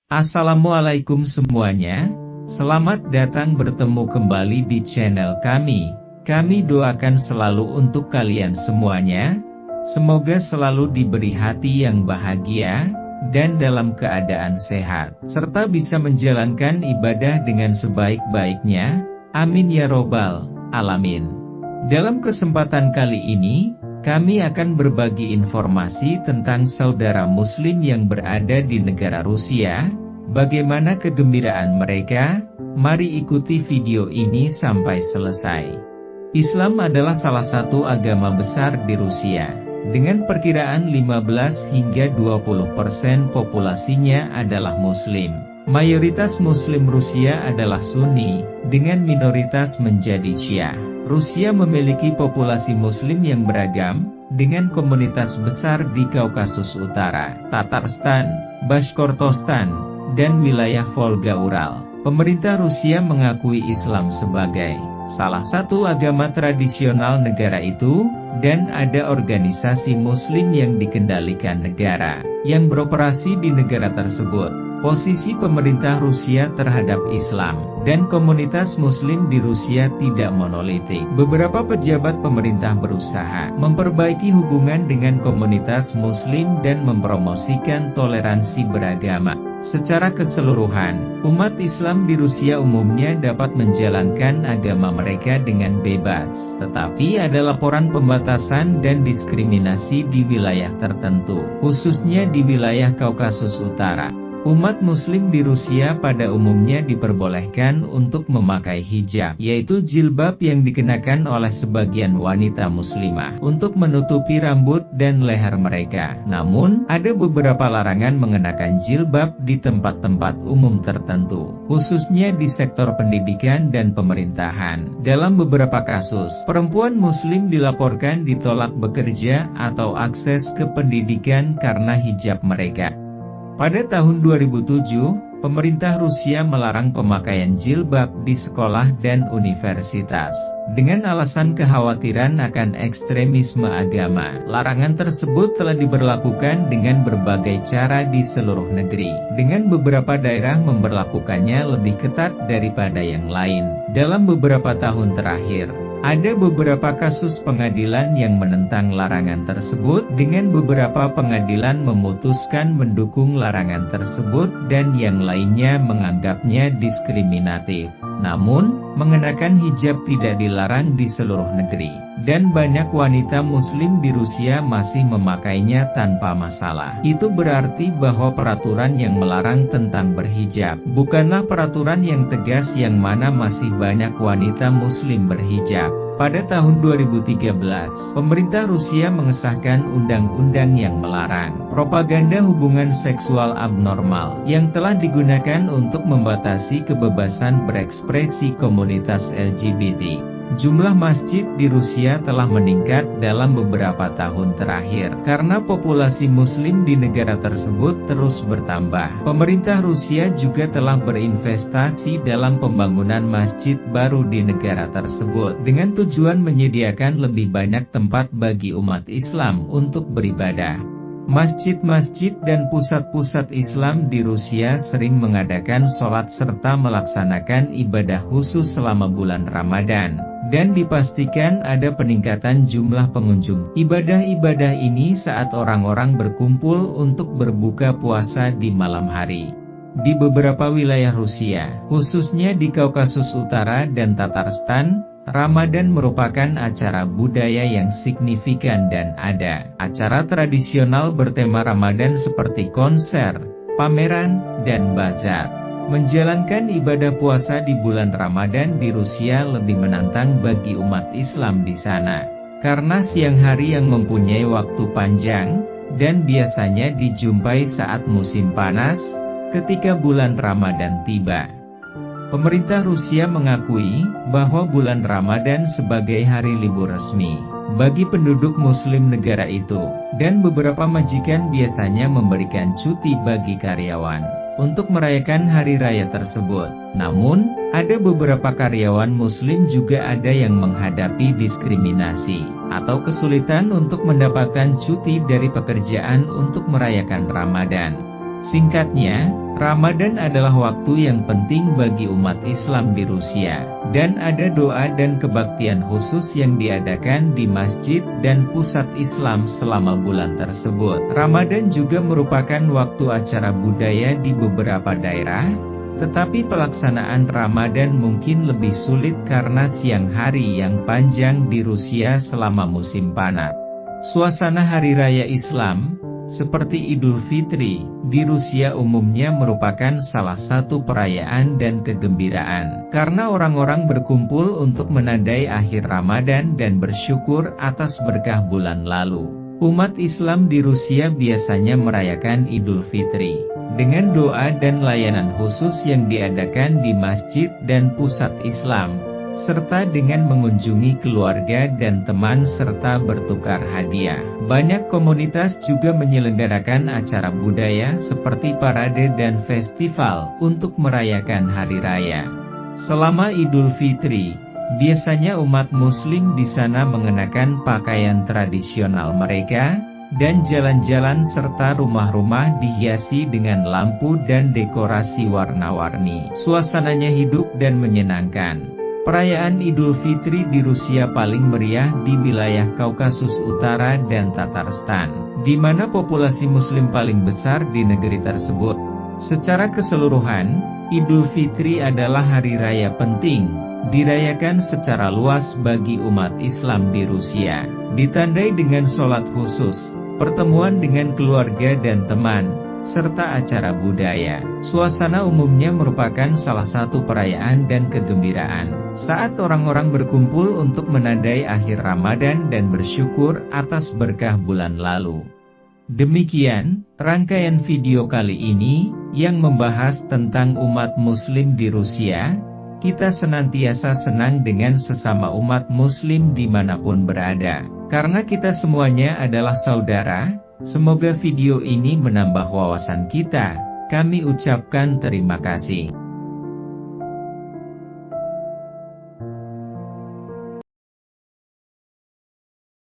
Assalamualaikum semuanya, selamat datang bertemu kembali di channel kami. Kami doakan selalu untuk kalian semuanya, semoga selalu diberi hati yang bahagia, dan dalam keadaan sehat, serta bisa menjalankan ibadah dengan sebaik-baiknya, amin ya robbal alamin. Dalam kesempatan kali ini, kami akan berbagi informasi tentang saudara muslim yang berada di negara Rusia, bagaimana kegembiraan mereka. Mari ikuti video ini sampai selesai. Islam adalah salah satu agama besar di Rusia, dengan perkiraan 15 hingga 20% populasinya adalah muslim. Mayoritas muslim Rusia adalah Sunni, dengan minoritas menjadi Syiah. Rusia memiliki populasi muslim yang beragam, dengan komunitas besar di Kaukasus Utara, Tatarstan, Bashkortostan, dan wilayah Volga-Ural. Pemerintah Rusia mengakui Islam sebagai salah satu agama tradisional negara itu, dan ada organisasi muslim yang dikendalikan negara, yang beroperasi di negara tersebut. Posisi pemerintah Rusia terhadap Islam dan komunitas muslim di Rusia tidak monolitik. Beberapa pejabat pemerintah berusaha memperbaiki hubungan dengan komunitas muslim dan mempromosikan toleransi beragama. Secara keseluruhan, umat Islam di Rusia umumnya dapat menjalankan agama mereka dengan bebas, tetapi ada laporan pembatasan dan diskriminasi di wilayah tertentu, khususnya di wilayah Kaukasus Utara. Umat muslim di Rusia pada umumnya diperbolehkan untuk memakai hijab, yaitu jilbab yang dikenakan oleh sebagian wanita muslimah, untuk menutupi rambut dan leher mereka. Namun, ada beberapa larangan mengenakan jilbab di tempat-tempat umum tertentu, khususnya di sektor pendidikan dan pemerintahan. Dalam beberapa kasus, perempuan muslim dilaporkan ditolak bekerja atau akses ke pendidikan karena hijab mereka. Pada tahun 2007, pemerintah Rusia melarang pemakaian jilbab di sekolah dan universitas, dengan alasan kekhawatiran akan ekstremisme agama. Larangan tersebut telah diberlakukan dengan berbagai cara di seluruh negeri, dengan beberapa daerah memberlakukannya lebih ketat daripada yang lain. Dalam beberapa tahun terakhir, ada beberapa kasus pengadilan yang menentang larangan tersebut, dengan beberapa pengadilan memutuskan mendukung larangan tersebut dan yang lainnya menganggapnya diskriminatif. Namun, mengenakan hijab tidak dilarang di seluruh negeri, dan banyak wanita muslim di Rusia masih memakainya tanpa masalah. Itu berarti bahwa peraturan yang melarang tentang berhijab bukanlah peraturan yang tegas, yang mana masih banyak wanita muslim berhijab. Pada tahun 2013, pemerintah Rusia mengesahkan undang-undang yang melarang propaganda hubungan seksual abnormal, yang telah digunakan untuk membatasi kebebasan berekspresi komunitas LGBT. Jumlah masjid di Rusia telah meningkat dalam beberapa tahun terakhir, karena populasi muslim di negara tersebut terus bertambah. Pemerintah Rusia juga telah berinvestasi dalam pembangunan masjid baru di negara tersebut, dengan tujuan menyediakan lebih banyak tempat bagi umat Islam untuk beribadah. Masjid-masjid dan pusat-pusat Islam di Rusia sering mengadakan sholat serta melaksanakan ibadah khusus selama bulan Ramadan, dan dipastikan ada peningkatan jumlah pengunjung ibadah-ibadah ini saat orang-orang berkumpul untuk berbuka puasa di malam hari. Di beberapa wilayah Rusia, khususnya di Kaukasus Utara dan Tatarstan, Ramadan merupakan acara budaya yang signifikan, dan ada acara tradisional bertema Ramadan seperti konser, pameran, dan bazar. Menjalankan ibadah puasa di bulan Ramadan di Rusia lebih menantang bagi umat Islam di sana, karena siang hari yang mempunyai waktu panjang, dan biasanya dijumpai saat musim panas, ketika bulan Ramadan tiba. Pemerintah Rusia mengakui bahwa bulan Ramadan sebagai hari libur resmi bagi penduduk muslim negara itu, dan beberapa majikan biasanya memberikan cuti bagi karyawan untuk merayakan hari raya tersebut. Namun, ada beberapa karyawan muslim juga ada yang menghadapi diskriminasi atau kesulitan untuk mendapatkan cuti dari pekerjaan untuk merayakan Ramadan. Singkatnya, Ramadan adalah waktu yang penting bagi umat Islam di Rusia, dan ada doa dan kebaktian khusus yang diadakan di masjid dan pusat Islam selama bulan tersebut. Ramadan juga merupakan waktu acara budaya di beberapa daerah, tetapi pelaksanaan Ramadan mungkin lebih sulit karena siang hari yang panjang di Rusia selama musim panas. Suasana Hari Raya Islam, seperti Idul Fitri, di Rusia umumnya merupakan salah satu perayaan dan kegembiraan, karena orang-orang berkumpul untuk menandai akhir Ramadan dan bersyukur atas berkah bulan lalu. Umat Islam di Rusia biasanya merayakan Idul Fitri dengan doa dan layanan khusus yang diadakan di masjid dan pusat Islam, serta dengan mengunjungi keluarga dan teman serta bertukar hadiah. Banyak komunitas juga menyelenggarakan acara budaya seperti parade dan festival untuk merayakan hari raya. Selama Idul Fitri, biasanya umat Muslim di sana mengenakan pakaian tradisional mereka, dan jalan-jalan serta rumah-rumah dihiasi dengan lampu dan dekorasi warna-warni. Suasananya hidup dan menyenangkan. Perayaan Idul Fitri di Rusia paling meriah di wilayah Kaukasus Utara dan Tatarstan, di mana populasi Muslim paling besar di negeri tersebut. Secara keseluruhan, Idul Fitri adalah hari raya penting, dirayakan secara luas bagi umat Islam di Rusia, ditandai dengan sholat khusus, pertemuan dengan keluarga dan teman, serta acara budaya. Suasana umumnya merupakan salah satu perayaan dan kegembiraan, saat orang-orang berkumpul untuk menandai akhir Ramadan dan bersyukur atas berkah bulan lalu. Demikian, rangkaian video kali ini, yang membahas tentang umat Muslim di Rusia. Kita senantiasa senang dengan sesama umat Muslim dimanapun berada, karena kita semuanya adalah saudara. Semoga video ini menambah wawasan kita. Kami ucapkan terima kasih.